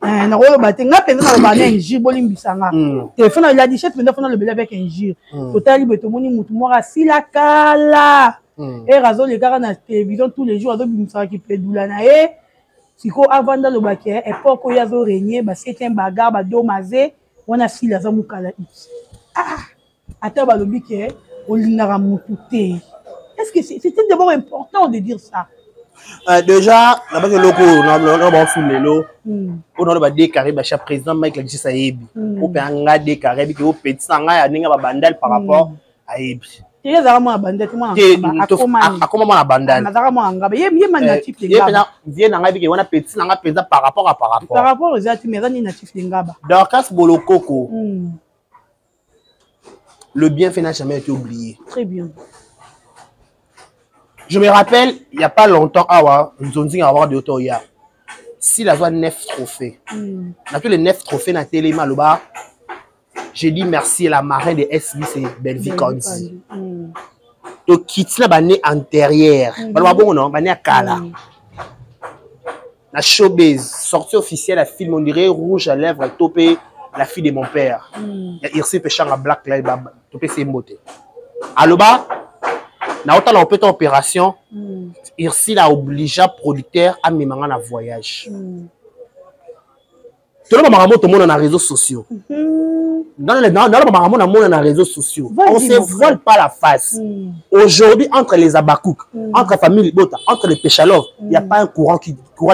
[SPEAKER 2] Na rolo batenga penza na bana injure bolim bisanga. Téléphone il a dit chef maintenant fona le bel avec injure. Total beto moni mutu mora sila kala. Et razo les gars na télévision tous les jours ado bimisa qui peut doulana e. Siko avant dans le baquet époque où yazo régner ba c'est un bagarre ba domazé on a sila za mukala it. Ah ata ba lobi ke olinara mutu te. Est-ce que c'était d'abord important de dire ça?
[SPEAKER 1] Déjà, d'abord que loko on va fumer l'eau. On a déclaré ba chef président Michael Djissa Ebi. On peut anga déclarer que au petit sanga ya ninga ba bandal par rapport à Ebi.
[SPEAKER 2] Tu es vraiment à bandal comment?
[SPEAKER 1] Comment on a bandal?
[SPEAKER 2] Vraiment anga. Yé man natif de Ngaba.
[SPEAKER 1] Viens anga bi que on a petit sanga président par rapport à par rapport.
[SPEAKER 2] Par rapport aux autres mais ni natif de Ngaba.
[SPEAKER 1] Dorcas Bolokoko. Le bienfait n'a jamais été oublié.
[SPEAKER 2] Très bien.
[SPEAKER 1] Je me rappelle, il n'y a pas longtemps, nous avons avoir de Otoya. Si la voix 9 trophées. On a tous les 9 trophées dans la télé, j'ai dit merci à la marraine de SB, c'est Belvi Kondi. Donc, quitte la banée antérieure. Bon, non, banée à Kala. La showbiz, sortie officielle, la film, on dirait rouge à lèvres, topé, la fille de mon père. Il y a Irsi Péchang à Black Light, topé ses motés. Aloba, na autant la opération opération, Irsi l'a obligé producteur à me en voyage. Tout le monde dans les réseaux sociaux. Dans les réseaux sociaux, on ne se voile pas la face. Aujourd'hui, entre les Abakouk, entre la famille Bota, entre les Péchalov, il n'y a pas un courant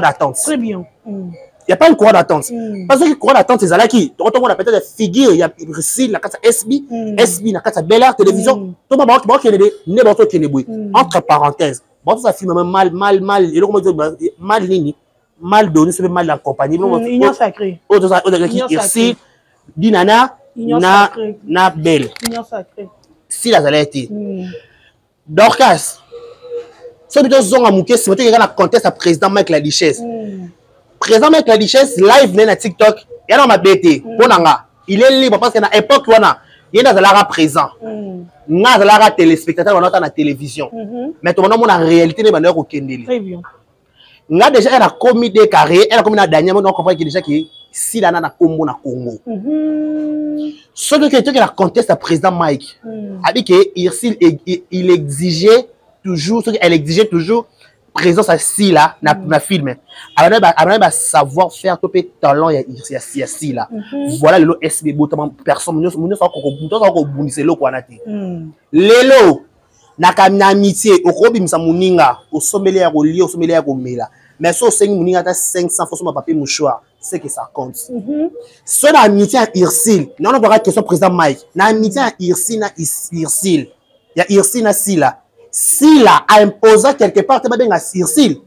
[SPEAKER 1] d'attente.
[SPEAKER 2] Très bien.
[SPEAKER 1] Il n'y a pas un courant d'attente. Parce que le courant d'attente, c'est là qui. On a peut-être des figures. Il y a Irsi, la carte SB, SB, la carte Bel Air, télévision. Tout le monde entre parenthèses. Bon, ça filme mal. Et le mal nini. Mal donné, c'est mal accompagné.
[SPEAKER 2] Union sacrée.
[SPEAKER 1] Irsi, Dinana, na Bel.
[SPEAKER 2] Union sacrée.
[SPEAKER 1] Si la zala été. Dorcas. C'est plutôt Zonga Mouké, c'est peut-être la conteste à président Mike la Lichesse. Président Mike la Lichesse, live na TikTok, il y a ma BT. Il est libre parce qu'à l'époque, il y a un présent. Il y a un téléspectateur dans la télévision. Mais tout le monde a en réalité des manières au Kendeli.
[SPEAKER 2] Très bien.
[SPEAKER 1] Il y a déjà un commis des carrés, elle a commis la dernière, on comprend qu'il déjà qui si la nana Congo na Congo. Ce que quelqu'un qui la conteste à président Mike, a dit qu'il exigeait toujours, elle exigeait toujours présence à si là, na film. Alors, savoir faire topé talent, il y a si là. Voilà le SB, personne, nous sommes encore bonissé l'eau qu'on a dit. L'élo, na amitié, au robim sa mouninga, au sommelier au lit, au sommelier au mela. Mais si au 5 mouninga, 500 fois sur ma papier mouchoir, c'est que ça compte. Ce na amitié à Irsil, non, on aura question président Mike. Na amitié à Irsil, na Irsil. Il y a Irsil na si là. Si là a imposé quelque part, tu vas bien à Irsil.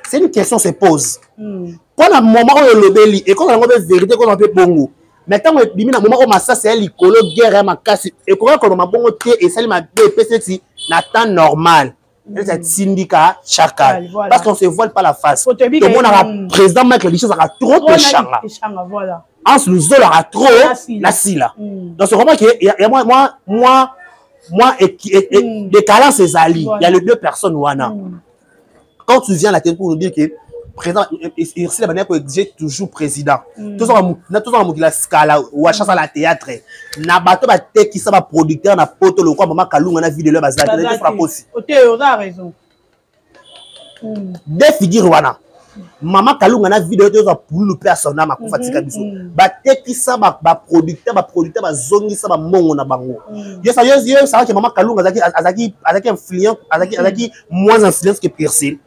[SPEAKER 1] C'est une question se pose. Quand un moment où le béli et quand on a une vérité, quand on a fait bongo. Maintenant, un moment où ça c'est l'écolo guerre ma casse et quand on a bongo et ça m'a BPC n'attend normal. C'est un syndicat chacal parce qu'on se voile pas la face. Tout le monde a président Michael Lichesse a trop de changa. En ce nous aura trop la sila. Donc c'est vraiment que moi et décalant ses alliés, il y a les deux personnes wana. Quand tu viens à la télé pour nous dire que président Irsi la bannière exiger toujours président tout ça la scala ou à la théâtre na bato ba teki ça ba producteur na poto le quoi maman Kalunga na vidéo bazaki na fera aussi
[SPEAKER 2] OK on a raison
[SPEAKER 1] des figures wana maman Kalunga na vidéo to za pour le personne na makufa tika biso ba teki ça ba producteur ba zongi ça ba mongo na bango yo ça que maman Kalunga azaki influent azaki moins influence que Persil.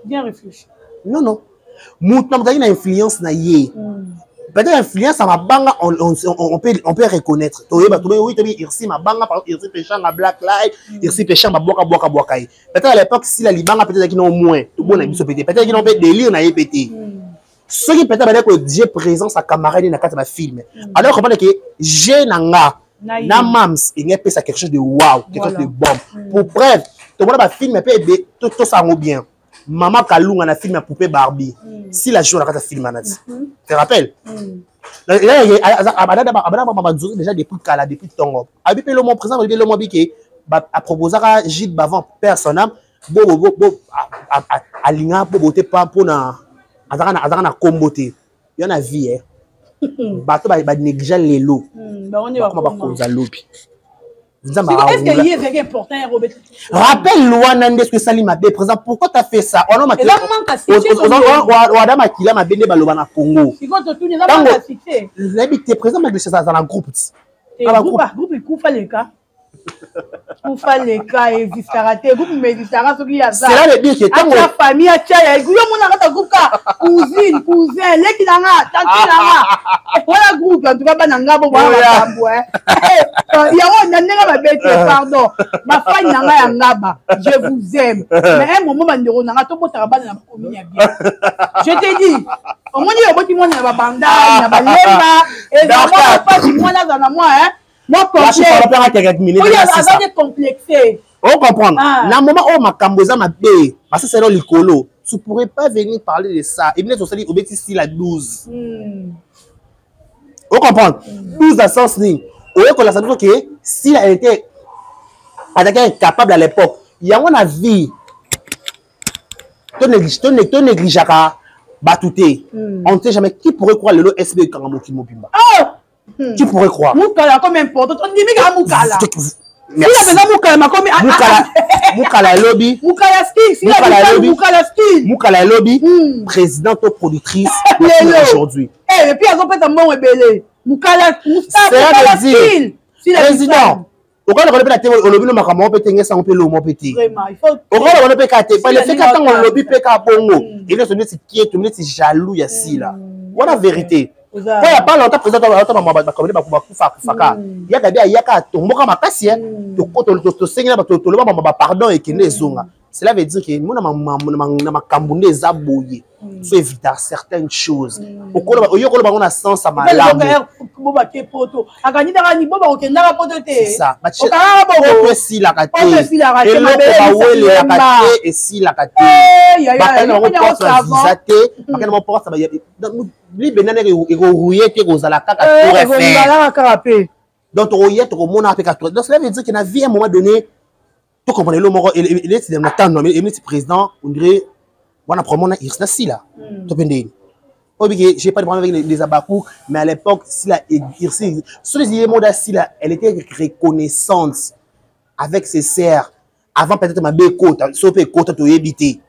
[SPEAKER 2] Bien réfléchi.
[SPEAKER 1] Non. Mout n'a pas une influence na yé. Peut-être influence ça ma banga on peut reconnaître. Oui, Irsi ma banga par Irsi péchant à Black Light, Irsi péchant à boka. Peut-être à l'époque si la libanga peut-être qu'il au moins tout bon ami pété. Peut-être qu'il en peut délire na pété. Ceux qui peut-être que Dieu présent sa camarade na quatre ma film. Alors comprendre que j'ai nanga na mams il n'y a pas ça quelque chose de wow, quelque chose de bon. Pour preuve, tout le monde va film peut aider tout ça va bien. Maman Kalunga na film à poupée Barbie. Si la joue na film anati. Tu te rappelles? Là déjà depuis Kala depuis Tongo. Abi pe le mon présent le mon biké a proposé à Gilles Bavant personnel bo alinga po boté pas pour na azana comboté. Il y en a vie hein. Bato ba négliger les lots.
[SPEAKER 2] Ba on est pas
[SPEAKER 1] comme ça lopi.
[SPEAKER 2] Est-ce qu'il y a important, Robert?
[SPEAKER 1] Rappelle-moi, Nandes, que Salim a dit, présent, pourquoi tu as fait ça? On a dit, Wadama Kila m'a béni Balobana Congo.
[SPEAKER 2] Si quand tu n'as pas cité,
[SPEAKER 1] tu es présent, mais c'est ça dans un groupe.
[SPEAKER 2] Groupe, il coupe les cas. Kufa les cas et discaraté, groupe méditerranéen, ce qui y a ça.
[SPEAKER 1] C'est là le dire que
[SPEAKER 2] tant la famille a tchaya, il y a mon arrêt groupe cousine, cousin, les qui n'anga, tante n'anga. Voilà groupe, en tout cas, bananga, bon, voilà, il y a un n'anga ma bête, pardon. Ma femme n'anga yangaba, je vous aime. Mais un moment, bandero n'anga, tout le monde travaille dans la commune bien. Je te dis, au moins, il y a beaucoup de monde dans la banda, il y a pas lemba, et dans pas du moins là dans moi, hein. Moi, complexé.
[SPEAKER 1] On comprend. La moment où ma camboza m'a payé, parce que c'est là le colo, tu ne pourrais pas venir parler de ça. Et bien, tu as dit, si la 12. On comprend. 12 à sens ni. Au lieu que la santé, que si elle était incapable à l'époque, il y a une vie. Tu négliges pas batouté. On ne sait jamais qui pourrait croire le lot SB Karamoki Mobimba. Tu pourrais croire.
[SPEAKER 2] Moukala comme important. On dit mais Moukala.
[SPEAKER 1] Merci. Moukala lobby.
[SPEAKER 2] Moukala ski.
[SPEAKER 1] Moukala lobby. Présidente productrice aujourd'hui.
[SPEAKER 2] Et puis elles ont fait un bon rebelle. Moukala
[SPEAKER 1] ski. Président. Pourquoi on répète la télé au lobby le macamon peut tenir ça on peut le mot petit.
[SPEAKER 2] Vraiment, il faut.
[SPEAKER 1] Pourquoi on répète la télé? Parce que quand on lobby peut qu'à bongo. Et là c'est qui est tout le monde c'est jaloux ici là. Voilà la vérité. Il n'y a pas longtemps, président, il y a pardon et cela veut dire que nous avons faut éviter certaines choses. On a sens à ma langue. C'est ça. Donc, cela veut dire qu'il y a vie à un moment donné, tout comprenez il est dans le temps, il est président, on dirait, on a promené il reste là. J'ai pas de problème avec les abakou, mais à l'époque, si la sur les modas, elle était reconnaissante avec ses serres. Avant peut-être ma bécote, sauf que côte to éviter.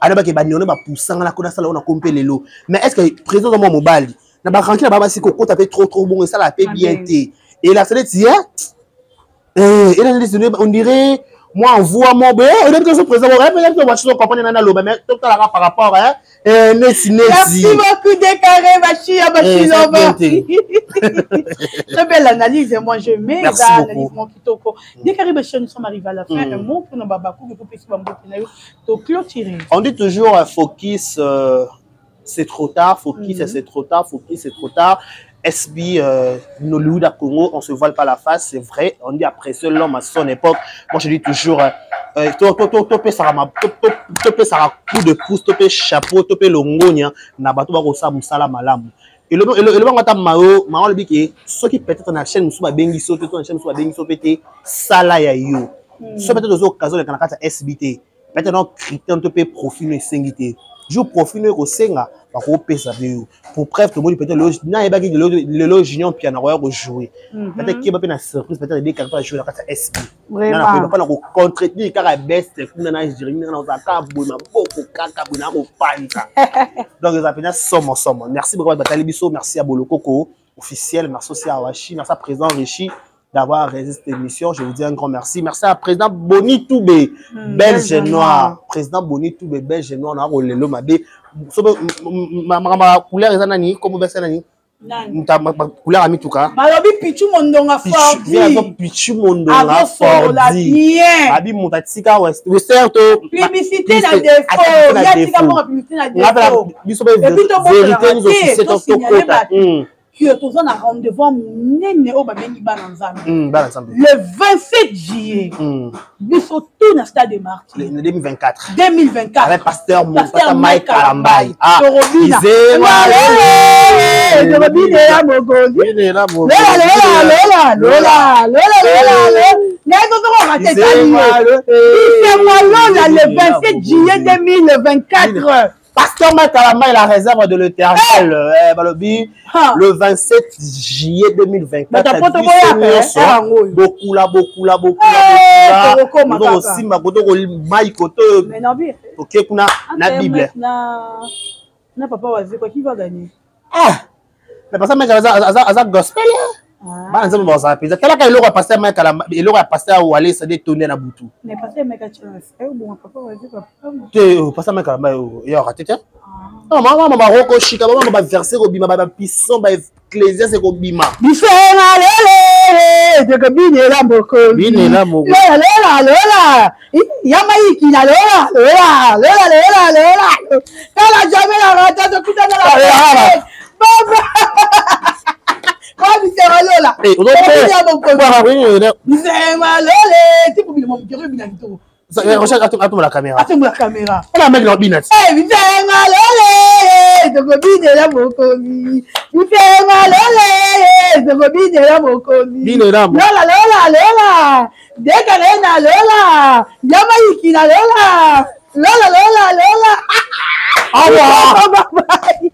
[SPEAKER 1] Alors que bagnon ba poussant la connaissance là on a compté les lots. Mais est-ce que le président de mon mobile na ba ranki na ba si côte fait trop bon et ça la paix bien té. Et la seule dit on dirait moi envoie mon bé et même que ce président aurait peut-être que watch comprendre na loba mais tout ça par rapport hein merci
[SPEAKER 2] beaucoup décaré Bachi Loba. Très belle analyse moi je mets l'analyse mon kitoko. Décaré Bachi nous sommes arrivés à la fin un mot pour nos babakou pour petit bambo to clôturer.
[SPEAKER 1] On dit toujours focus c'est trop tard, focus c'est trop tard, focus c'est trop tard. SB, Nollywood à Congo, on se voile pas la face, c'est vrai. On dit après ça, l'homme à son époque. Moi, je dis toujours, topé ça coup de pouce, topé chapeau, topé longonia, nabato ba kosa musala malamu. Et le bangata mao, mao le biki, ceux qui peut-être na chaîne musuba bengi sauté, na chaîne musuba bengi sauté, sala ya yo. Ceux peut-être aux occasions de kanakata SBT. maintenant critère on peut profil et singité je profil au senga ba ko pesa pour preuve que moi peut-être le loginion piano va jouer peut-être qu'il va na surprise peut-être des caractères jouer la SB vraiment pas na ko contretenir car best kuna na jiri na za ka boima boko kaka boina ko panka donc les appels somme merci beaucoup Batali Bisso merci à Bolokoko officiel merci aussi à Washi merci à président Richi d'avoir réalisé cette émission. Je vous dis un grand merci. Merci à président Boni Toubé, Belge Noir. Président Boni Toubé, Belge Noir. On a roulé le mabé. Ma couleur est nani. Comment vous nani? Ma couleur a mis tout cas.
[SPEAKER 2] Malobi Pichu Mondonga Fordi.
[SPEAKER 1] Pichu Mondonga Fordi. Abi Montatika West.
[SPEAKER 2] Publicité na défaut. Il y a tika pour publicité na défaut.
[SPEAKER 1] Vérité nous aussi c'est un peu
[SPEAKER 2] que tous on a rendez-vous nene au babengi bananzambe le 27 juillet nous sommes tous dans le stade de Martyrs
[SPEAKER 1] le 2024
[SPEAKER 2] avec
[SPEAKER 1] pasteur Mike Kalambay
[SPEAKER 2] le 27 juillet 2024
[SPEAKER 1] Pasteur Makalama est la réserve de l'Éternel. Le 27 juillet 2024. Beaucoup là. Nous aussi, ma ok, kuna la Bible.
[SPEAKER 2] Na papa Wazé, quoi qui va gagner?
[SPEAKER 1] Mais parce que ça gospel. Bah, nous avons ça. Quel est le pasteur Makalama? Il aura pasteur ou aller se détourner na boutou.
[SPEAKER 2] Mais pasteur Makalama, bon papa Wazé,
[SPEAKER 1] papa. Pasteur Makalama, il y aura tête. Non, maman, Maroko, Chica, maman, va verser au bima, va puissant, va ecclésia, c'est au bima.
[SPEAKER 2] Bifena, lele, de que bine la boko.
[SPEAKER 1] Bine la boko.
[SPEAKER 2] Lola. Yamaïki, lola. Kala jamais la rata de putain de la. Baba. Quoi, c'est Lola.
[SPEAKER 1] Eh, on doit
[SPEAKER 2] tu peux bien me dire,
[SPEAKER 1] recherche à la caméra.
[SPEAKER 2] Attends la caméra.
[SPEAKER 1] Elle a mis dans binette.
[SPEAKER 2] Eh, vite, malole, de bine la boko. Vite, malole, de bine la boko.
[SPEAKER 1] Bine la boko.
[SPEAKER 2] Lola. Dekalena Lola. Yamaïki na Lola. Lola.
[SPEAKER 1] Au revoir.
[SPEAKER 2] Bye.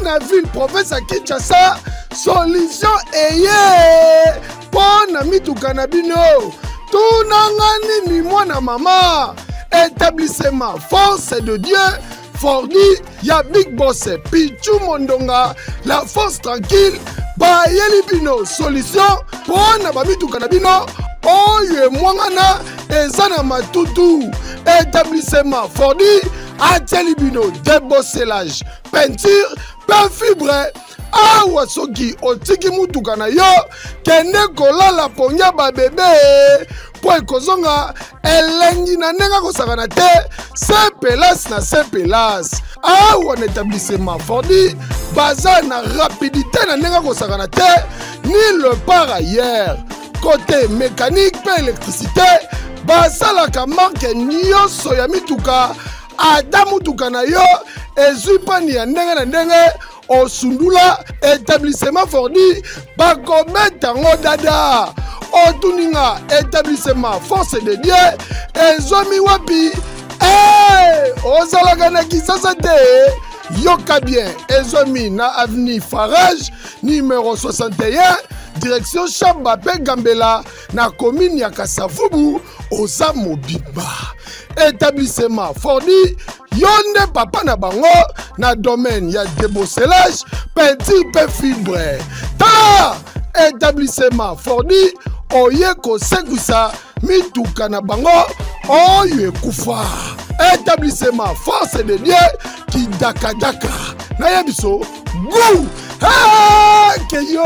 [SPEAKER 3] Na ville province à Kinshasa solution eye pona mitukana bino tunanga nini mwana mama établissement force de Dieu Fordi ya Big Boss Pichu Mondonga la force tranquille ba yeli bino solution pona ba mitukana bino oyo mwangana ezana matutu établissement Fordi atieli bino débosselage peinture pas fibre awa soki otiki mutuka na yo kende kolala ponya ba bebe po ekozonga elengi na ndenge kosakana te sepelas na sepelas awa na établissement Fordi baza na rapidité na ndenge kosakana te ni le par ailleurs côté mécanique pe électricité basalaka marque nyonso ya mituka ata mutuka na yo ezwi pani ya ndenge na ndenge osundula établissement Fordi bakobeta yango dada otuninga établissement force de Dieu ezomi wapi ozalaka na Kisasa te yoka bien ezomi na avenue Farage numéro 61 direction Chamba pe Gambela na commune ya Kasavubu oza mobimba établissement Fordi yonde papa na bango na domaine ya débosselage peinture pe fibre ta établissement Fordi oye kosekwisa mituka na bango oyo ekufa établissement force de Dieu kidakadaka na yebiso gu ke yo